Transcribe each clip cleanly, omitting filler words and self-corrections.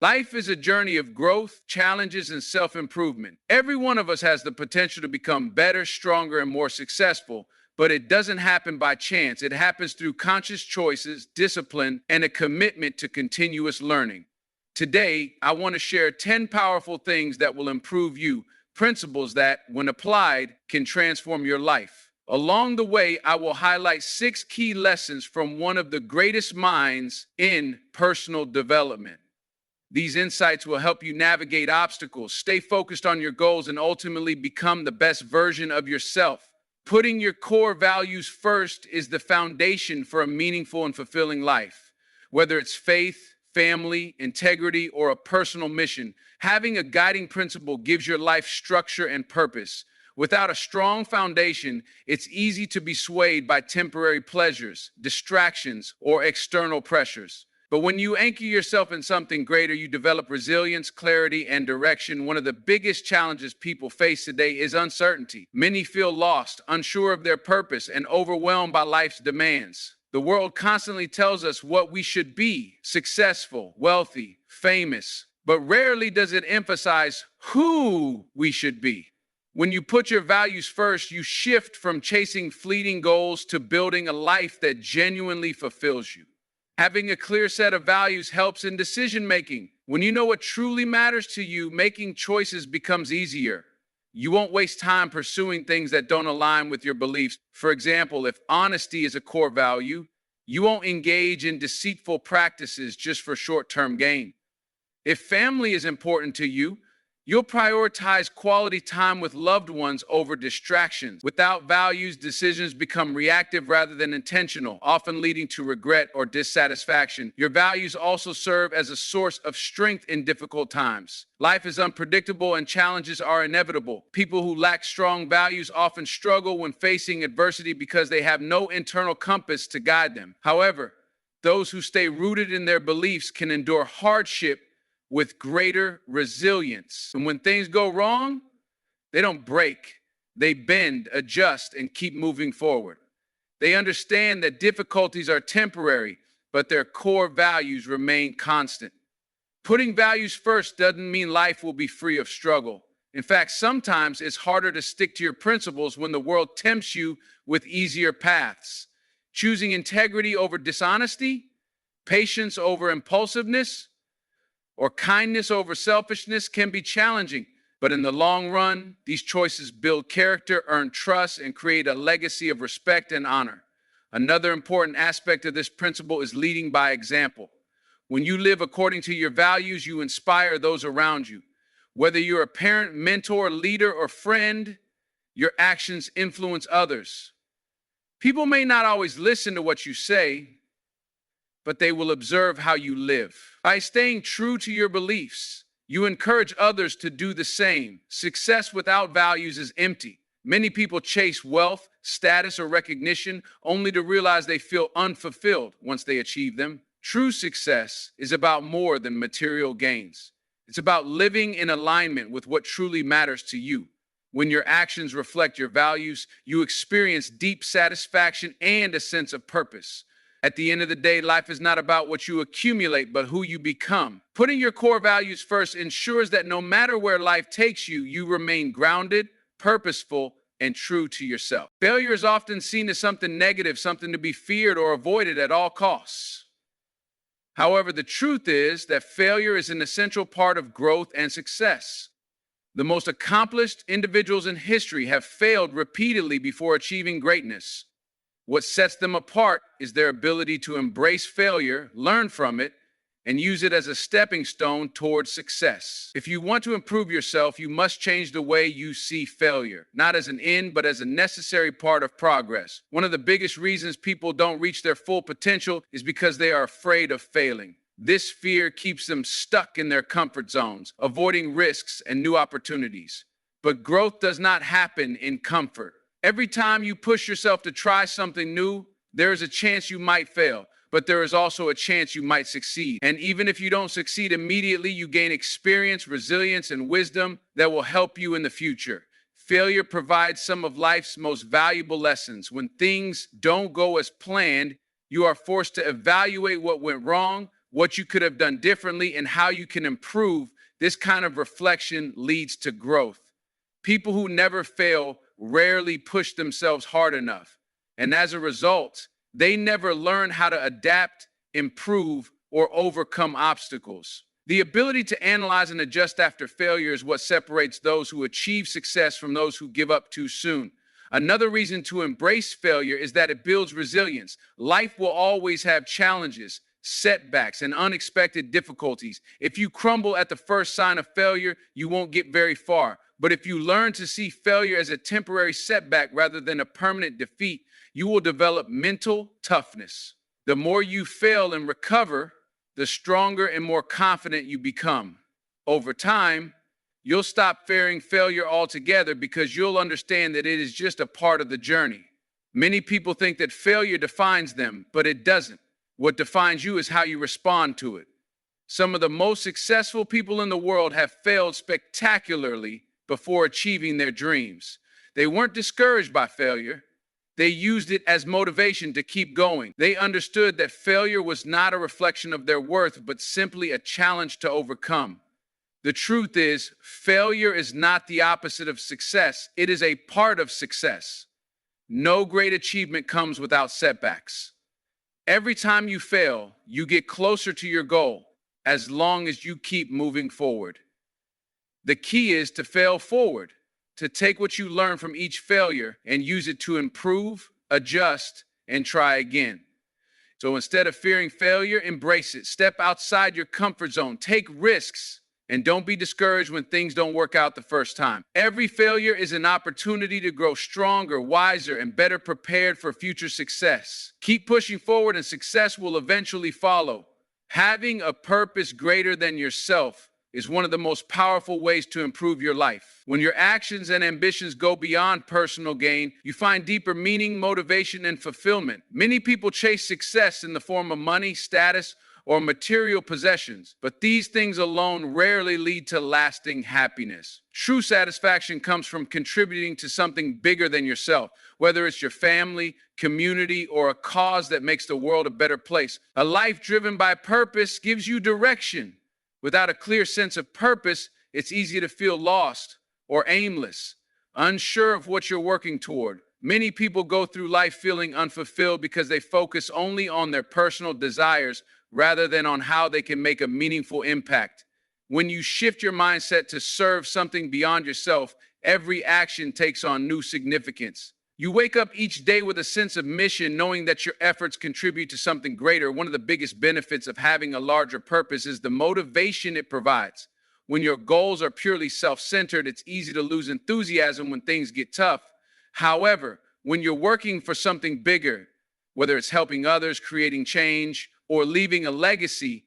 Life is a journey of growth, challenges, and self improvement. Every one of us has the potential to become better, stronger, and more successful, but it doesn't happen by chance. It happens through conscious choices, discipline, and a commitment to continuous learning. Today, I want to share 10 powerful things that will improve you, principles that, when applied, can transform your life. Along the way, I will highlight 6 key lessons from one of the greatest minds in personal development. These insights will help you navigate obstacles, stay focused on your goals, and ultimately become the best version of yourself. Putting your core values first is the foundation for a meaningful and fulfilling life. Whether it's faith, family, integrity, or a personal mission, having a guiding principle gives your life structure and purpose. Without a strong foundation, it's easy to be swayed by temporary pleasures, distractions, or external pressures. But when you anchor yourself in something greater, you develop resilience, clarity, and direction. One of the biggest challenges people face today is uncertainty. Many feel lost, unsure of their purpose, and overwhelmed by life's demands. The world constantly tells us what we should be: successful, wealthy, famous, but rarely does it emphasize who we should be. When you put your values first, you shift from chasing fleeting goals to building a life that genuinely fulfills you. Having a clear set of values helps in decision making. When you know what truly matters to you, making choices becomes easier. You won't waste time pursuing things that don't align with your beliefs. For example, if honesty is a core value, you won't engage in deceitful practices just for short-term gain. If family is important to you, you'll prioritize quality time with loved ones over distractions. Without values, decisions become reactive rather than intentional, often leading to regret or dissatisfaction. Your values also serve as a source of strength in difficult times. Life is unpredictable and challenges are inevitable. People who lack strong values often struggle when facing adversity because they have no internal compass to guide them. However, those who stay rooted in their beliefs can endure hardship with greater resilience. And when things go wrong, they don't break. They bend, adjust, and keep moving forward. They understand that difficulties are temporary, but their core values remain constant. Putting values first doesn't mean life will be free of struggle. In fact, sometimes it's harder to stick to your principles when the world tempts you with easier paths. Choosing integrity over dishonesty, patience over impulsiveness, or kindness over selfishness can be challenging, but in the long run, these choices build character, earn trust, and create a legacy of respect and honor. Another important aspect of this principle is leading by example. When you live according to your values, you inspire those around you. Whether you're a parent, mentor, leader, or friend, your actions influence others. People may not always listen to what you say, but they will observe how you live. By staying true to your beliefs, you encourage others to do the same. Success without values is empty. Many people chase wealth, status, or recognition only to realize they feel unfulfilled once they achieve them. True success is about more than material gains. It's about living in alignment with what truly matters to you. When your actions reflect your values, you experience deep satisfaction and a sense of purpose. At the end of the day, life is not about what you accumulate, but who you become. Putting your core values first ensures that no matter where life takes you, you remain grounded, purposeful, and true to yourself. Failure is often seen as something negative, something to be feared or avoided at all costs. However, the truth is that failure is an essential part of growth and success. The most accomplished individuals in history have failed repeatedly before achieving greatness. What sets them apart is their ability to embrace failure, learn from it, and use it as a stepping stone towards success. If you want to improve yourself, you must change the way you see failure, not as an end, but as a necessary part of progress. One of the biggest reasons people don't reach their full potential is because they are afraid of failing. This fear keeps them stuck in their comfort zones, avoiding risks and new opportunities. But growth does not happen in comfort. Every time you push yourself to try something new, there is a chance you might fail, but there is also a chance you might succeed. And even if you don't succeed immediately, you gain experience, resilience, and wisdom that will help you in the future. Failure provides some of life's most valuable lessons. When things don't go as planned, you are forced to evaluate what went wrong, what you could have done differently, and how you can improve. This kind of reflection leads to growth. People who never fail rarely push themselves hard enough. And as a result, they never learn how to adapt, improve, or overcome obstacles. The ability to analyze and adjust after failure is what separates those who achieve success from those who give up too soon. Another reason to embrace failure is that it builds resilience. Life will always have challenges, setbacks, and unexpected difficulties. If you crumble at the first sign of failure, you won't get very far. But if you learn to see failure as a temporary setback rather than a permanent defeat, you will develop mental toughness. The more you fail and recover, the stronger and more confident you become. Over time, you'll stop fearing failure altogether because you'll understand that it is just a part of the journey. Many people think that failure defines them, but it doesn't. What defines you is how you respond to it. Some of the most successful people in the world have failed spectacularly before achieving their dreams. They weren't discouraged by failure. They used it as motivation to keep going. They understood that failure was not a reflection of their worth, but simply a challenge to overcome. The truth is, failure is not the opposite of success. It is a part of success. No great achievement comes without setbacks. Every time you fail, you get closer to your goal as long as you keep moving forward. The key is to fail forward, to take what you learn from each failure and use it to improve, adjust, and try again. So instead of fearing failure, embrace it. Step outside your comfort zone, take risks, and don't be discouraged when things don't work out the first time. Every failure is an opportunity to grow stronger, wiser, and better prepared for future success. Keep pushing forward and success will eventually follow. Having a purpose greater than yourself is one of the most powerful ways to improve your life. When your actions and ambitions go beyond personal gain, you find deeper meaning, motivation, and fulfillment. Many people chase success in the form of money, status, or material possessions, but these things alone rarely lead to lasting happiness. True satisfaction comes from contributing to something bigger than yourself, whether it's your family, community, or a cause that makes the world a better place. A life driven by purpose gives you direction. Without a clear sense of purpose, it's easy to feel lost or aimless, unsure of what you're working toward. Many people go through life feeling unfulfilled because they focus only on their personal desires rather than on how they can make a meaningful impact. When you shift your mindset to serve something beyond yourself, every action takes on new significance. You wake up each day with a sense of mission, knowing that your efforts contribute to something greater. One of the biggest benefits of having a larger purpose is the motivation it provides. When your goals are purely self-centered, it's easy to lose enthusiasm when things get tough. However, when you're working for something bigger, whether it's helping others, creating change, or leaving a legacy,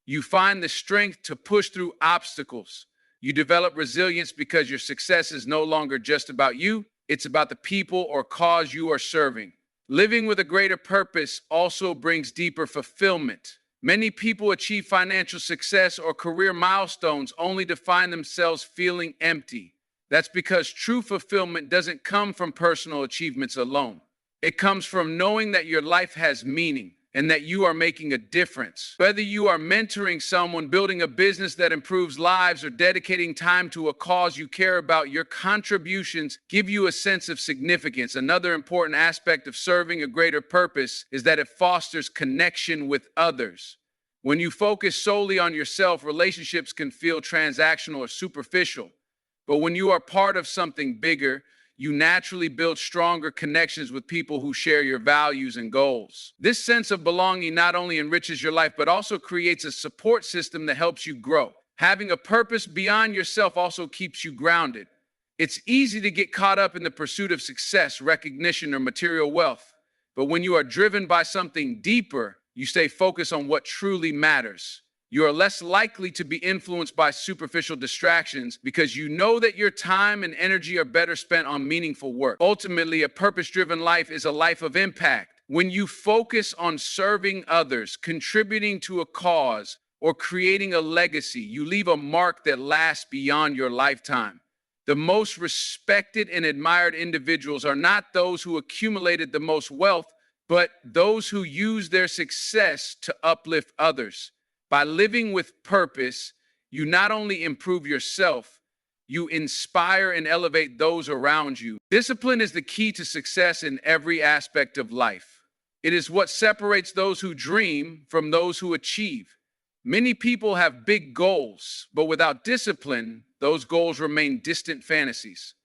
you find the strength to push through obstacles. You develop resilience because your success is no longer just about you. It's about the people or cause you are serving. Living with a greater purpose also brings deeper fulfillment. Many people achieve financial success or career milestones only to find themselves feeling empty. That's because true fulfillment doesn't come from personal achievements alone. It comes from knowing that your life has meaning and that you are making a difference. Whether you are mentoring someone, building a business that improves lives, or dedicating time to a cause you care about, your contributions give you a sense of significance. Another important aspect of serving a greater purpose is that it fosters connection with others. When you focus solely on yourself, relationships can feel transactional or superficial. But when you are part of something bigger, you naturally build stronger connections with people who share your values and goals. This sense of belonging not only enriches your life, but also creates a support system that helps you grow. Having a purpose beyond yourself also keeps you grounded. It's easy to get caught up in the pursuit of success, recognition, or material wealth. But when you are driven by something deeper, you stay focused on what truly matters. You are less likely to be influenced by superficial distractions because you know that your time and energy are better spent on meaningful work. Ultimately, a purpose-driven life is a life of impact. When you focus on serving others, contributing to a cause, or creating a legacy, you leave a mark that lasts beyond your lifetime. The most respected and admired individuals are not those who accumulated the most wealth, but those who use their success to uplift others. By living with purpose, you not only improve yourself, you inspire and elevate those around you. Discipline is the key to success in every aspect of life. It is what separates those who dream from those who achieve. Many people have big goals, but without discipline, those goals remain distant fantasies.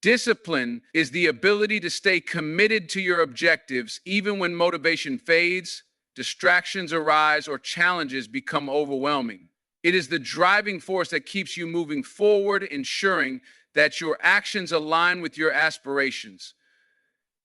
Discipline is the ability to stay committed to your objectives even when motivation fades, distractions arise, or challenges become overwhelming. It is the driving force that keeps you moving forward, ensuring that your actions align with your aspirations.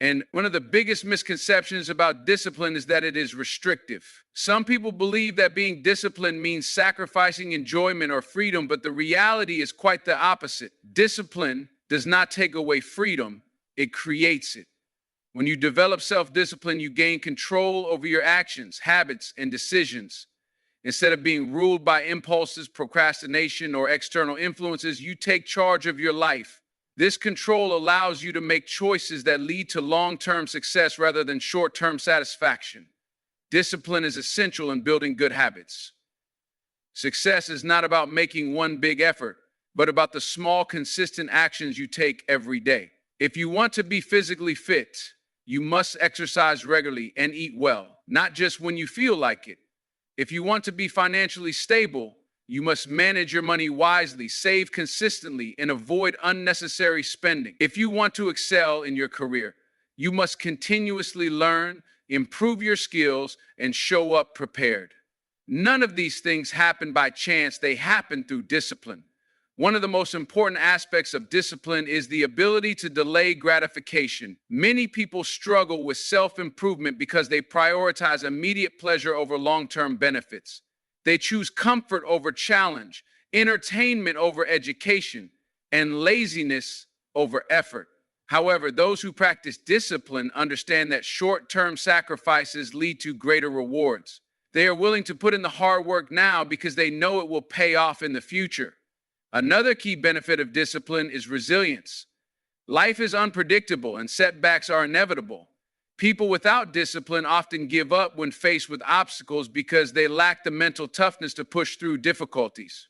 And one of the biggest misconceptions about discipline is that it is restrictive. Some people believe that being disciplined means sacrificing enjoyment or freedom, but the reality is quite the opposite. Discipline does not take away freedom, it creates it. When you develop self-discipline, you gain control over your actions, habits, and decisions. Instead of being ruled by impulses, procrastination, or external influences, you take charge of your life. This control allows you to make choices that lead to long-term success rather than short-term satisfaction. Discipline is essential in building good habits. Success is not about making one big effort, but about the small, consistent actions you take every day. If you want to be physically fit, you must exercise regularly and eat well, not just when you feel like it. If you want to be financially stable, you must manage your money wisely, save consistently, and avoid unnecessary spending. If you want to excel in your career, you must continuously learn, improve your skills, and show up prepared. None of these things happen by chance, they happen through discipline. One of the most important aspects of discipline is the ability to delay gratification. Many people struggle with self-improvement because they prioritize immediate pleasure over long-term benefits. They choose comfort over challenge, entertainment over education, and laziness over effort. However, those who practice discipline understand that short-term sacrifices lead to greater rewards. They are willing to put in the hard work now because they know it will pay off in the future. Another key benefit of discipline is resilience. Life is unpredictable and setbacks are inevitable. People without discipline often give up when faced with obstacles because they lack the mental toughness to push through difficulties.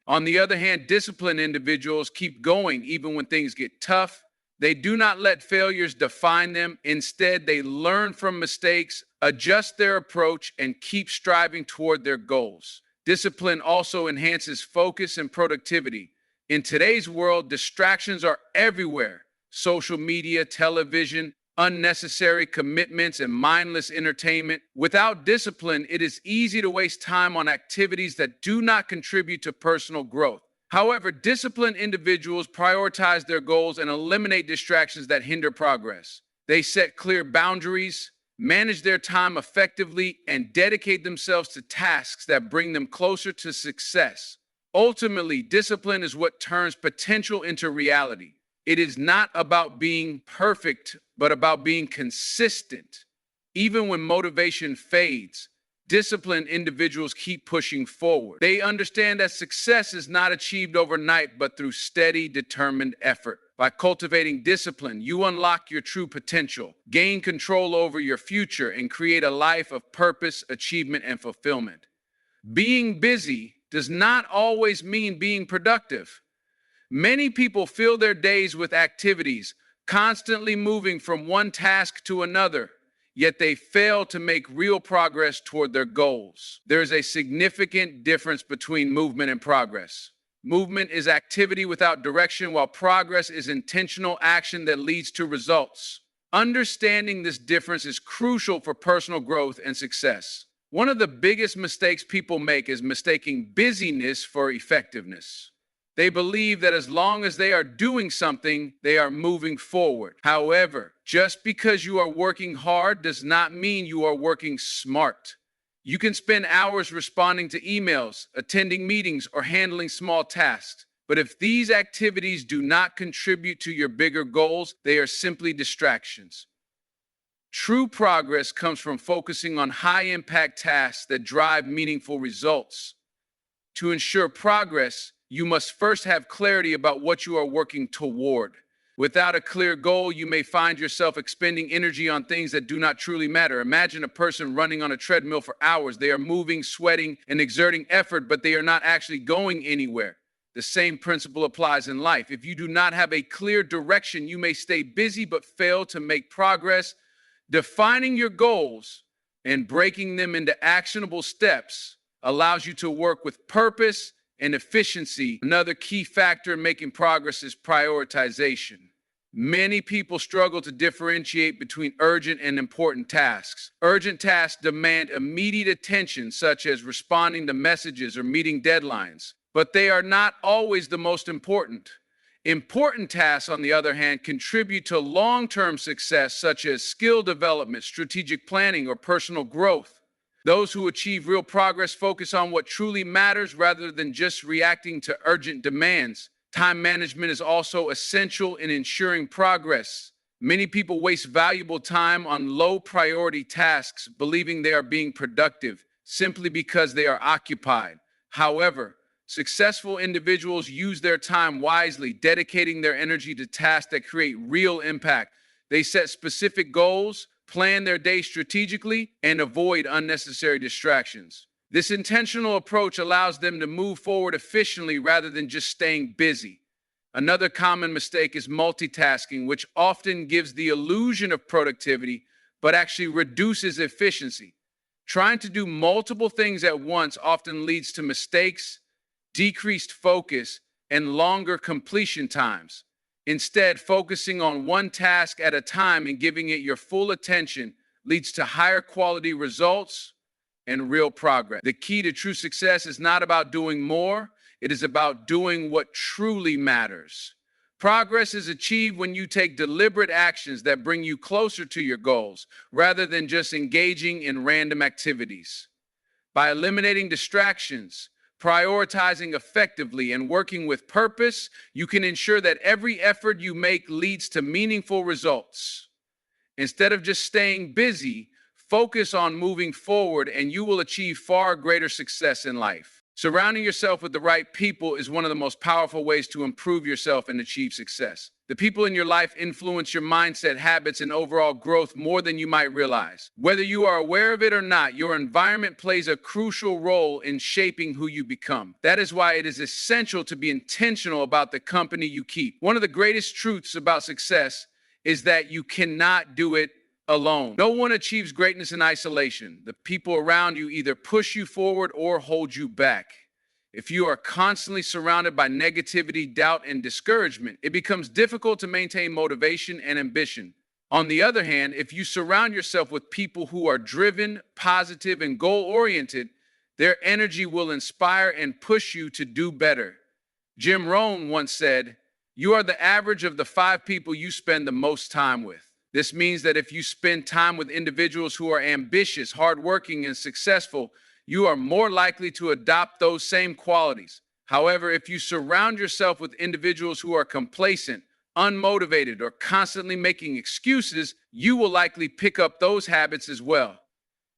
On the other hand, disciplined individuals keep going even when things get tough. They do not let failures define them. Instead, they learn from mistakes, adjust their approach, and keep striving toward their goals. Discipline also enhances focus and productivity. In today's world, distractions are everywhere. Social media, television, unnecessary commitments, and mindless entertainment. Without discipline, it is easy to waste time on activities that do not contribute to personal growth. However, disciplined individuals prioritize their goals and eliminate distractions that hinder progress. They set clear boundaries, manage their time effectively, and dedicate themselves to tasks that bring them closer to success. Ultimately, discipline is what turns potential into reality. It is not about being perfect, but about being consistent. Even when motivation fades, disciplined individuals keep pushing forward. They understand that success is not achieved overnight, but through steady, determined effort. By cultivating discipline, you unlock your true potential, gain control over your future, and create a life of purpose, achievement, and fulfillment. Being busy does not always mean being productive. Many people fill their days with activities, constantly moving from one task to another, yet they fail to make real progress toward their goals. There is a significant difference between movement and progress. Movement is activity without direction, while progress is intentional action that leads to results. Understanding this difference is crucial for personal growth and success. One of the biggest mistakes people make is mistaking busyness for effectiveness. They believe that as long as they are doing something, they are moving forward. However, just because you are working hard does not mean you are working smart. You can spend hours responding to emails, attending meetings, or handling small tasks. But if these activities do not contribute to your bigger goals, they are simply distractions. True progress comes from focusing on high-impact tasks that drive meaningful results. To ensure progress, you must first have clarity about what you are working toward. Without a clear goal, you may find yourself expending energy on things that do not truly matter. Imagine a person running on a treadmill for hours. They are moving, sweating, and exerting effort, but they are not actually going anywhere. The same principle applies in life. If you do not have a clear direction, you may stay busy but fail to make progress. Defining your goals and breaking them into actionable steps allows you to work with purpose and efficiency. Another key factor in making progress is prioritization. Many people struggle to differentiate between urgent and important tasks. Urgent tasks demand immediate attention, such as responding to messages or meeting deadlines, but they are not always the most important. Important tasks, on the other hand, contribute to long-term success, such as skill development, strategic planning, or personal growth. Those who achieve real progress focus on what truly matters rather than just reacting to urgent demands. Time management is also essential in ensuring progress. Many people waste valuable time on low-priority tasks, believing they are being productive simply because they are occupied. However, successful individuals use their time wisely, dedicating their energy to tasks that create real impact. They set specific goals, plan their day strategically, and avoid unnecessary distractions. This intentional approach allows them to move forward efficiently rather than just staying busy. Another common mistake is multitasking, which often gives the illusion of productivity, but actually reduces efficiency. Trying to do multiple things at once often leads to mistakes, decreased focus, and longer completion times. Instead, focusing on one task at a time and giving it your full attention leads to higher quality results and real progress. The key to true success is not about doing more, it is about doing what truly matters. Progress is achieved when you take deliberate actions that bring you closer to your goals, rather than just engaging in random activities. By eliminating distractions, prioritizing effectively, and working with purpose, you can ensure that every effort you make leads to meaningful results. Instead of just staying busy, focus on moving forward and you will achieve far greater success in life. Surrounding yourself with the right people is one of the most powerful ways to improve yourself and achieve success. The people in your life influence your mindset, habits, and overall growth more than you might realize. Whether you are aware of it or not, your environment plays a crucial role in shaping who you become. That is why it is essential to be intentional about the company you keep. One of the greatest truths about success is that you cannot do it alone. No one achieves greatness in isolation. The people around you either push you forward or hold you back. If you are constantly surrounded by negativity, doubt, and discouragement, it becomes difficult to maintain motivation and ambition. On the other hand, if you surround yourself with people who are driven, positive, and goal-oriented, their energy will inspire and push you to do better. Jim Rohn once said, "You are the average of the 5 people you spend the most time with." This means that if you spend time with individuals who are ambitious, hardworking, and successful, you are more likely to adopt those same qualities. However, if you surround yourself with individuals who are complacent, unmotivated, or constantly making excuses, you will likely pick up those habits as well.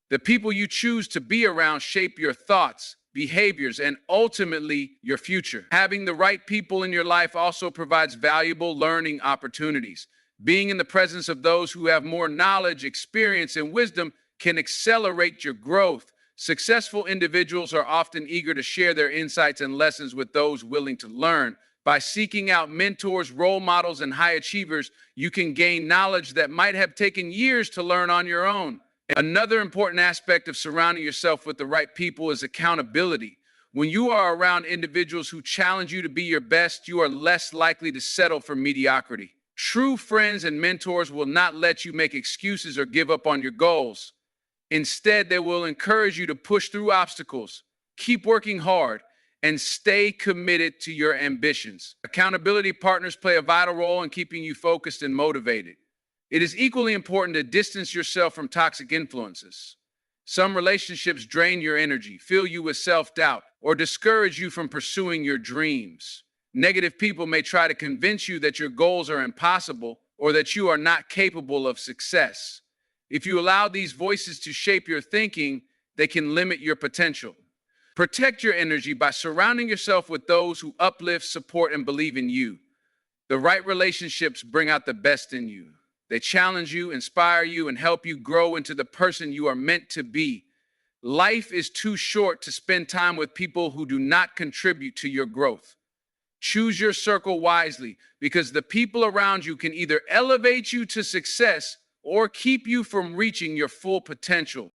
The people you choose to be around shape your thoughts, behaviors, and ultimately your future. Having the right people in your life also provides valuable learning opportunities. Being in the presence of those who have more knowledge, experience, and wisdom can accelerate your growth. Successful individuals are often eager to share their insights and lessons with those willing to learn. By seeking out mentors, role models, and high achievers, you can gain knowledge that might have taken years to learn on your own. Another important aspect of surrounding yourself with the right people is accountability. When you are around individuals who challenge you to be your best, you are less likely to settle for mediocrity. True friends and mentors will not let you make excuses or give up on your goals. Instead, they will encourage you to push through obstacles, keep working hard, and stay committed to your ambitions. Accountability partners play a vital role in keeping you focused and motivated. It is equally important to distance yourself from toxic influences. Some relationships drain your energy, fill you with self-doubt, or discourage you from pursuing your dreams. Negative people may try to convince you that your goals are impossible or that you are not capable of success. If you allow these voices to shape your thinking, they can limit your potential. Protect your energy by surrounding yourself with those who uplift, support, and believe in you. The right relationships bring out the best in you. They challenge you, inspire you, and help you grow into the person you are meant to be. Life is too short to spend time with people who do not contribute to your growth. Choose your circle wisely because the people around you can either elevate you to success or keep you from reaching your full potential.